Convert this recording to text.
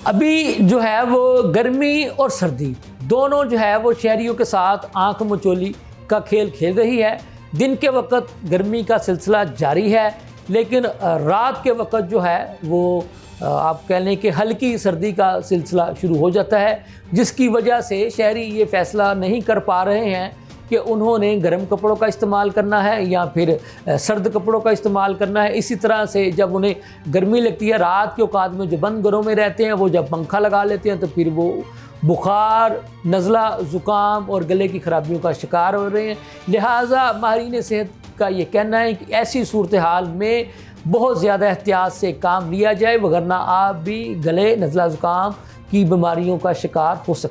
अभी जो है वो गर्मी और सर्दी दोनों जो है वो शहरियों के साथ आंख मचोली का खेल खेल रही है। दिन के वक्त गर्मी का सिलसिला जारी है, लेकिन रात के वक्त जो है वो आप कह लें कि हल्की सर्दी का सिलसिला शुरू हो जाता है, जिसकी वजह से शहरी ये फ़ैसला नहीं कर पा रहे हैं कि उन्होंने गर्म कपड़ों का इस्तेमाल करना है या फिर सर्द कपड़ों का इस्तेमाल करना है। इसी तरह से जब उन्हें गर्मी लगती है, रात के औकात में जो बंद घरों में रहते हैं, वो जब पंखा लगा लेते हैं तो फिर वो बुखार, नज़ला, ज़ुकाम और गले की खराबियों का शिकार हो रहे हैं। लिहाजा माहिरीन सेहत का ये कहना है कि ऐसी सूरत हाल में बहुत ज़्यादा एहतियात से काम लिया जाए, वगरना आप भी गले, नज़ला, ज़ुकाम की बीमारियों का शिकार हो सकते हैं।